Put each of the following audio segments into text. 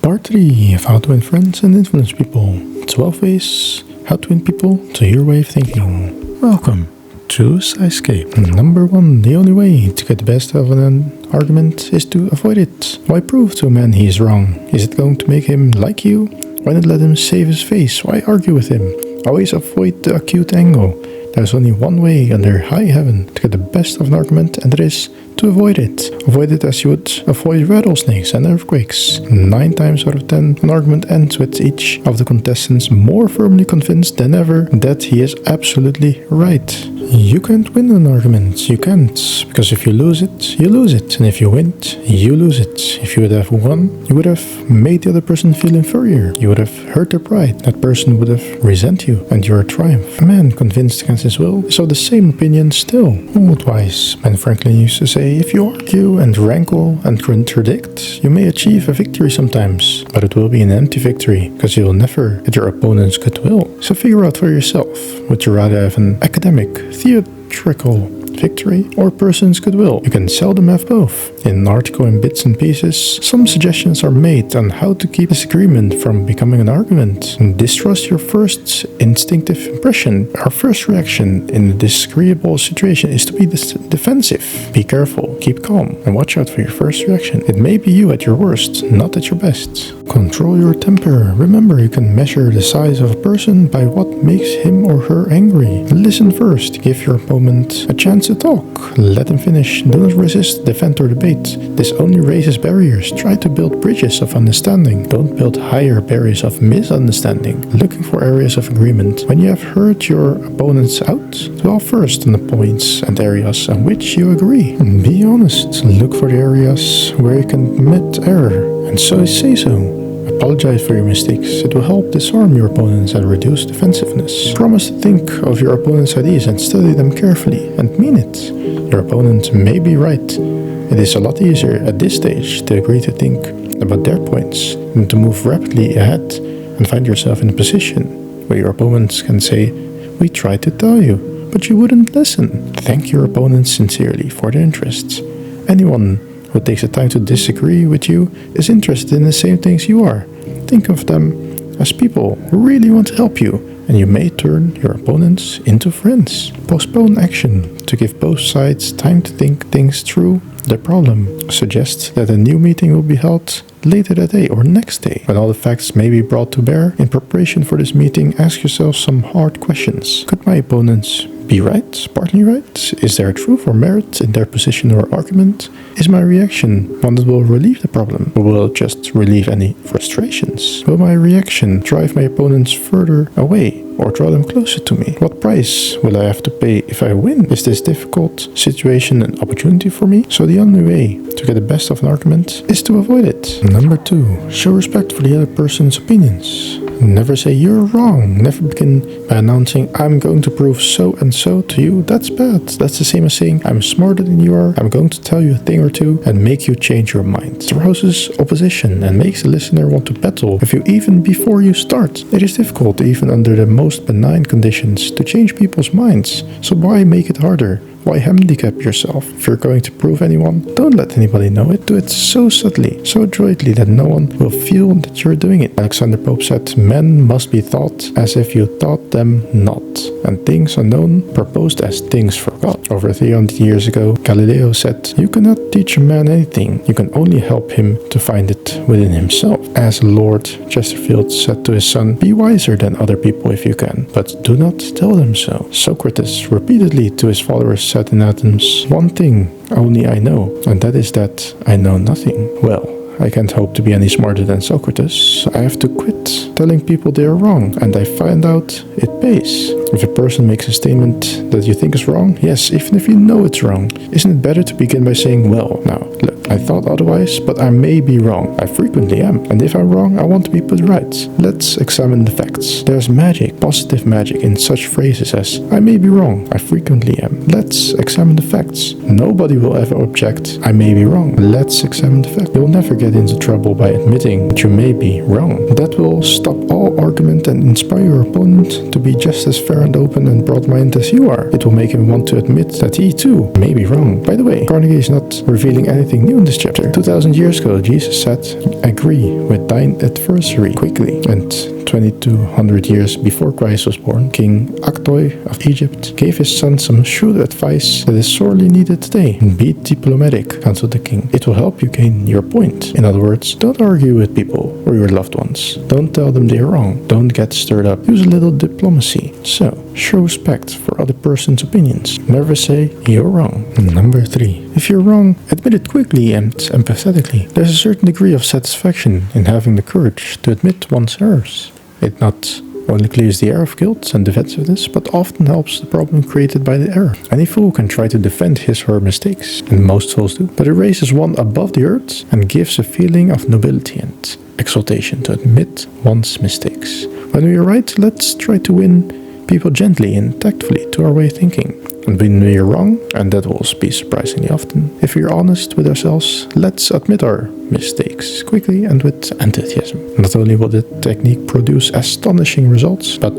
Part 3 of How to Win Friends and Influence People. 12 ways how to win people to your way of thinking. Welcome to Escape. Number 1. The only way to get the best of an argument is to avoid it. Why prove to a man he is wrong? Is it going to make him like you? Why not let him save his face? Why argue with him? Always avoid the acute angle. There's only one way under high heaven to get the best of an argument, and that is to avoid it. Avoid it as you would avoid rattlesnakes and earthquakes. 9 times out of 10, an argument ends with each of the contestants more firmly convinced than ever that he is absolutely right. You can't win an argument, you can't, because if you lose it, you lose it, and if you win it, you lose it. If you would have won, you would have made the other person feel inferior, you would have hurt their pride, that person would have resent you, and your triumph. A man convinced against his will is of the same opinion still. Old wise Ben Franklin used to say, if you argue and rankle and contradict, you may achieve a victory sometimes, but it will be an empty victory, because you will never get your opponent's goodwill. So figure out for yourself, would you rather have an academic, theatrical victory or a person's goodwill? You can seldom have both. In an article in Bits and Pieces, some suggestions are made on how to keep disagreement from becoming an argument. Distrust your first instinctive impression. Our first reaction in a disagreeable situation is to be defensive. Be careful, keep calm, and watch out for your first reaction. It may be you at your worst, not at your best. Control your temper. Remember, you can measure the size of a person by what makes him or her angry. Listen first. Give your opponent a chance to talk. Let him finish. Do not resist, defend, or debate. This only raises barriers. Try to build bridges of understanding. Don't build higher barriers of misunderstanding. Looking for areas of agreement. When you have heard your opponents out, dwell first on the points and areas on which you agree. Be honest. Look for the areas where you can admit error, and so say so. Apologize for your mistakes. It will help disarm your opponents and reduce defensiveness. Promise to think of your opponent's ideas and study them carefully, and mean it. Your opponent may be right. It is a lot easier at this stage to agree to think about their points than to move rapidly ahead and find yourself in a position where your opponents can say, "We tried to tell you, but you wouldn't listen." Thank your opponents sincerely for their interests. Anyone who takes the time to disagree with you is interested in the same things you are. Think of them as people who really want to help you, and you may turn your opponents into friends. Postpone action to give both sides time to think things through the problem. Suggest that a new meeting will be held later that day or next day. When all the facts may be brought to bear in preparation for this meeting, ask yourself some hard questions. Could my opponents be right, partly right? Is there truth or merit in their position or argument? Is my reaction one that will relieve the problem, or will it just relieve any frustrations? Will my reaction drive my opponents further away or draw them closer to me? What price will I have to pay if I win? Is this difficult situation an opportunity for me? So the only way to get the best of an argument is to avoid it. Number 2. Show respect for the other person's opinions. Never say you're wrong. Never begin by announcing I'm going to prove so and so to you. That's bad. That's the same as saying I'm smarter than you are. I'm going to tell you a thing or two and make you change your mind. It arouses opposition and makes the listener want to battle with you even before you start. It is difficult, even under the most benign conditions, to change people's minds. So why make it harder? Why handicap yourself? If you're going to prove anyone, don't let anybody know it. Do it so subtly, so adroitly that no one will feel that you're doing it. Alexander Pope said, men must be taught as if you taught them not, and things unknown proposed as things forgot. Over 300 years ago, Galileo said, you cannot teach a man anything. You can only help him to find it within himself. As Lord Chesterfield said to his son, be wiser than other people if you can, but do not tell them so. Socrates repeatedly to his followers said in Athens, one thing only I know, and that is that I know nothing. Well, I can't hope to be any smarter than Socrates. I have to quit telling people they are wrong, and I find out it pays. If a person makes a statement that you think is wrong, yes, even if you know it's wrong, isn't it better to begin by saying, well, now, look, I thought otherwise, but I may be wrong. I frequently am, and if I'm wrong, I want to be put right. Let's examine the facts. There's magic, positive magic, in such phrases as, I may be wrong, I frequently am. Let's examine the facts. Nobody will ever object, I may be wrong. Let's examine the facts. You'll never get into trouble by admitting that you may be wrong. That will stop all argument and inspire your opponent to be just as fair and open and broad-minded as you are. It will make him want to admit that he too may be wrong. By the way, Carnegie is not revealing anything new in this chapter. 2,000 years ago, Jesus said, agree with thine adversary quickly. And 2200 years before Christ was born, King Aktoi of Egypt gave his son some shrewd advice that is sorely needed today. Be diplomatic, counseled the king. It will help you gain your point. In other words, don't argue with people or your loved ones. Don't tell them they are wrong. Don't get stirred up. Use a little diplomacy. So, show respect for other person's opinions. Never say you're wrong. Number 3. If you're wrong, admit it quickly and empathetically. There's a certain degree of satisfaction in having the courage to admit one's errors. It not only clears the air of guilt and defensiveness, but often helps the problem created by the error. Any fool can try to defend his or her mistakes, and most fools do, but it raises one above the earth and gives a feeling of nobility and exaltation to admit one's mistakes. When we are right, let's try to win people gently and tactfully to our way of thinking. And when we are wrong, and that will be surprisingly often, if we are honest with ourselves, let's admit our mistakes quickly and with enthusiasm. Not only will the technique produce astonishing results, but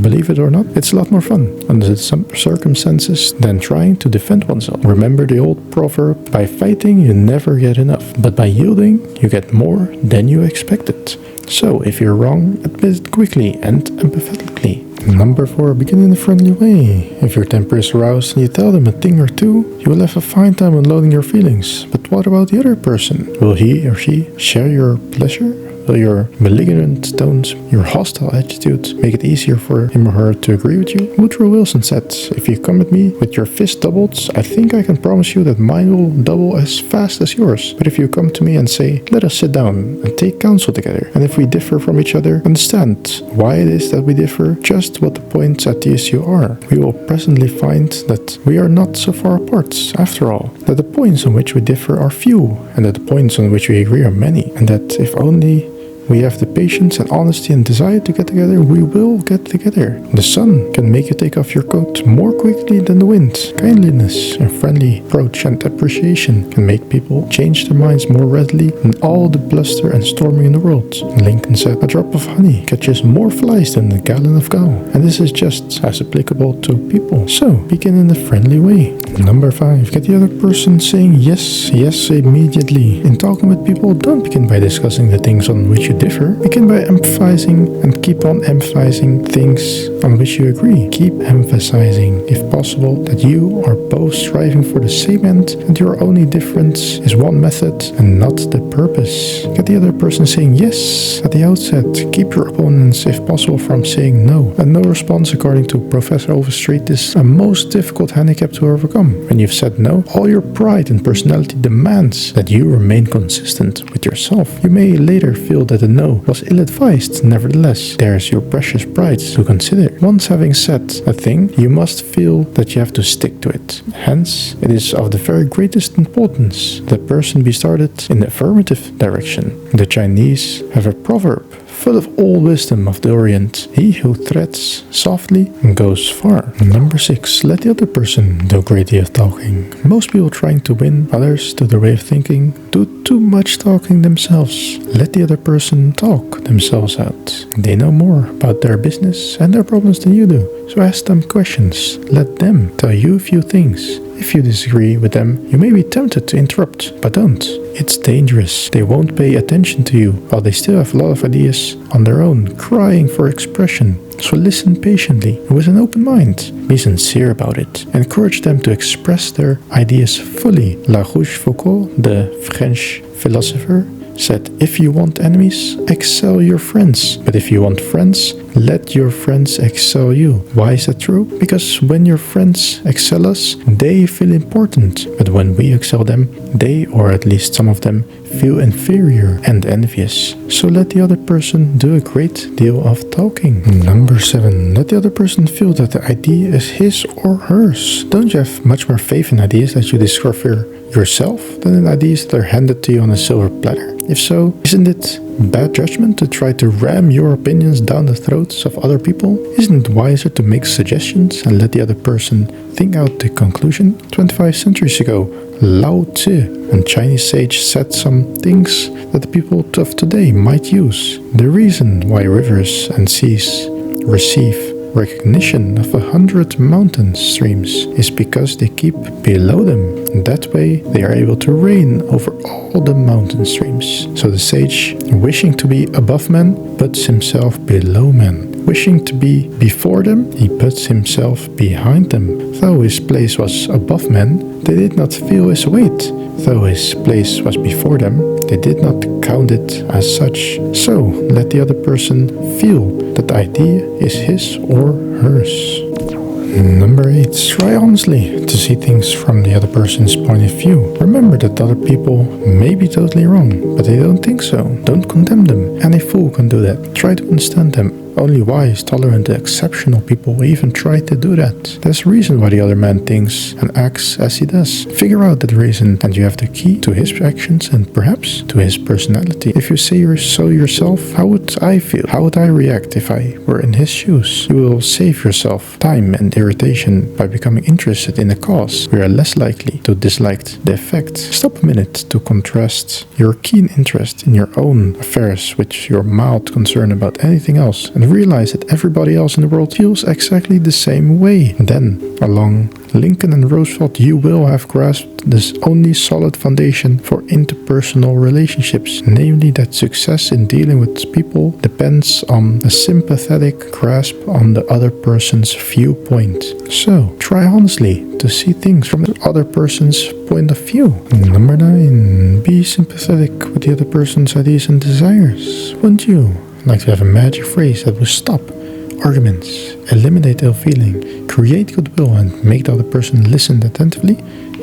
believe it or not, it's a lot more fun under some circumstances than trying to defend oneself. Remember the old proverb, by fighting you never get enough, but by yielding you get more than you expected. So if you're wrong, admit it quickly and empathetically. Number 4, begin in a friendly way. If your temper is aroused and you tell them a thing or two, you will have a fine time unloading your feelings. But what about the other person? Will he or she share your pleasure? Will your malignant tones, your hostile attitude, make it easier for him or her to agree with you? Woodrow Wilson said, if you come at me with your fist doubled, I think I can promise you that mine will double as fast as yours. But if you come to me and say, let us sit down and take counsel together, and if we differ from each other, understand why it is that we differ, just what the points at the issue are, we will presently find that we are not so far apart, after all, that the points on which we differ are few, and that the points on which we agree are many, and that if only we have the patience and honesty and desire to get together, we will get together. The sun can make you take off your coat more quickly than the wind. Kindliness and friendly approach and appreciation can make people change their minds more readily than all the bluster and storming in the world. Lincoln said, a drop of honey catches more flies than a gallon of gall. And this is just as applicable to people. So, begin in a friendly way. Number 5, get the other person saying yes, yes immediately. In talking with people, don't begin by discussing the things on which you differ. Begin by emphasizing and keep on emphasizing things on which you agree. Keep emphasizing, if possible, that you are both striving for the same end and your only difference is one method and not the purpose. Get the other person saying yes at the outset. Keep your opponents, if possible, from saying no. And no response, according to Professor Overstreet, is a most difficult handicap to overcome. When you've said no, all your pride and personality demands that you remain consistent with yourself. You may later feel that a no was ill-advised. Nevertheless, there's your precious pride to consider. Once having said a thing, you must feel that you have to stick to it. Hence, it is of the very greatest importance that the person be started in the affirmative direction. The Chinese have a proverb full of all wisdom of the Orient. He who treads softly goes far. Number 6, let the other person do a great deal of talking. Most people trying to win others to their way of thinking do too much talking themselves. Let the other person talk themselves out. They know more about their business and their problems than you do. So ask them questions. Let them tell you a few things. If you disagree with them, you may be tempted to interrupt, but don't. It's dangerous. They won't pay attention to you, while they still have a lot of ideas on their own, crying for expression. So listen patiently, with an open mind. Be sincere about it. Encourage them to express their ideas fully. La Rochefoucauld, the French philosopher, said, if you want enemies, excel your friends. But if you want friends, let your friends excel you. Why is that true? Because when your friends excel us, they feel important. But when we excel them, they, or at least some of them, feel inferior and envious. So let the other person do a great deal of talking. Number 7, let the other person feel that the idea is his or hers. Don't you have much more faith in ideas that you discover yourself than in ideas that are handed to you on a silver platter? If so, isn't it bad judgment to try to ram your opinions down the throats of other people? Isn't it wiser to make suggestions and let the other person think out the conclusion? 25 centuries ago, Lao Tzu, a Chinese sage, said some things that the people of today might use. The reason why rivers and seas receive recognition of 100 mountain streams is because they keep below them. That way they are able to reign over all the mountain streams. So the sage, wishing to be above men, puts himself below men. Wishing to be before them, he puts himself behind them. Though his place was above men, they did not feel his weight. Though his place was before them, they did not count it as such. So let the other person feel that the idea is his or hers. Number 8. Try honestly to see things from the other person's point of view. Remember that other people may be totally wrong, but they don't think so. Don't condemn them. Any fool can do that. Try to understand them. Only wise, tolerant, exceptional people even try to do that. There's a reason why the other man thinks and acts as he does. Figure out that reason and you have the key to his actions and perhaps to his personality. If you say so yourself, how would I feel? How would I react if I were in his shoes? You will save yourself time and irritation by becoming interested in a cause. We are less likely to dislike the effect. Stop a minute to contrast your keen interest in your own affairs with your mild concern about anything else and realize that everybody else in the world feels exactly the same way. Then, along Lincoln and Roosevelt, you will have grasped this only solid foundation for interpersonal relationships, namely that success in dealing with people depends on a sympathetic grasp on the other person's viewpoint. So, try honestly to see things from the other person's point of view. Number 9. Be sympathetic with the other person's ideas and desires. Wouldn't you like to have a magic phrase that will stop arguments, eliminate ill feeling, create goodwill, and make the other person listen attentively?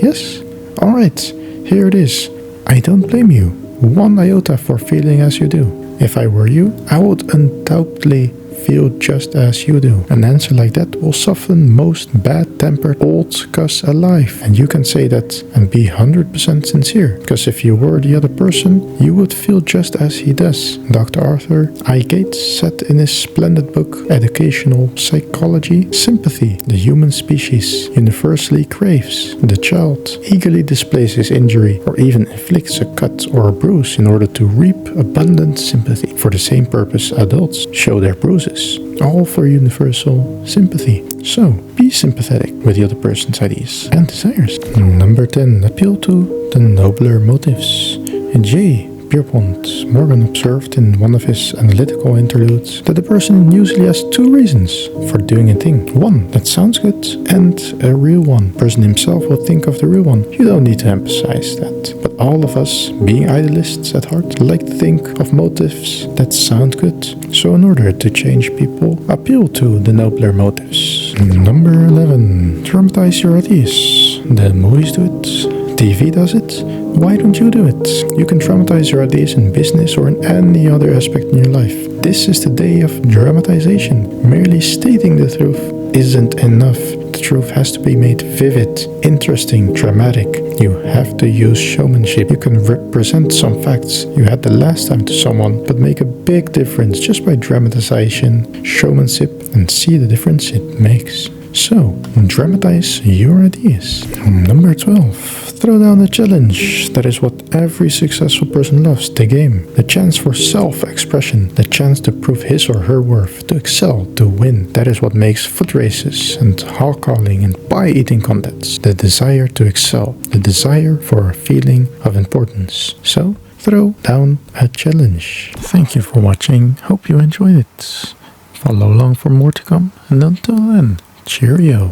Yes? Alright, here it is. I don't blame you one iota for feeling as you do. If I were you, I would undoubtedly feel just as you do. An answer like that will soften most bad-tempered old cuss alive. And you can say that and be 100% sincere. Because if you were the other person, you would feel just as he does. Dr. Arthur I. Gates said in his splendid book, Educational Psychology, sympathy, the human species, universally craves. The child eagerly displays his injury or even inflicts a cut or a bruise in order to reap abundant sympathy. For the same purpose, adults show their bruises, all for universal sympathy. So, be sympathetic with the other person's ideas and desires. Number 10. Appeal to the nobler motives. J. Pierpont Morgan observed in one of his analytical interludes that the person usually has two reasons for doing a thing. One that sounds good and a real one. The person himself will think of the real one. You don't need to emphasize that. But all of us, being idealists at heart, like to think of motives that sound good. So in order to change people, appeal to the nobler motives. Number 11. Dramatize your ideas. The movies do it. TV does it. Why don't you do it? You can dramatize your ideas in business or in any other aspect in your life. This is the day of dramatization. Merely stating the truth isn't enough. The truth has to be made vivid, interesting, dramatic. You have to use showmanship. You can represent some facts you had the last time to someone, but make a big difference just by dramatization, showmanship, and see the difference it makes. So, dramatize your ideas. Number 12. Throw down a challenge. That is what every successful person loves, the game. The chance for self-expression, the chance to prove his or her worth, to excel, to win. That is what makes foot races and hog calling and pie-eating contests. The desire to excel, the desire for a feeling of importance. So, throw down a challenge. Thank you for watching. Hope you enjoyed it. Follow along for more to come, and until then, cheerio.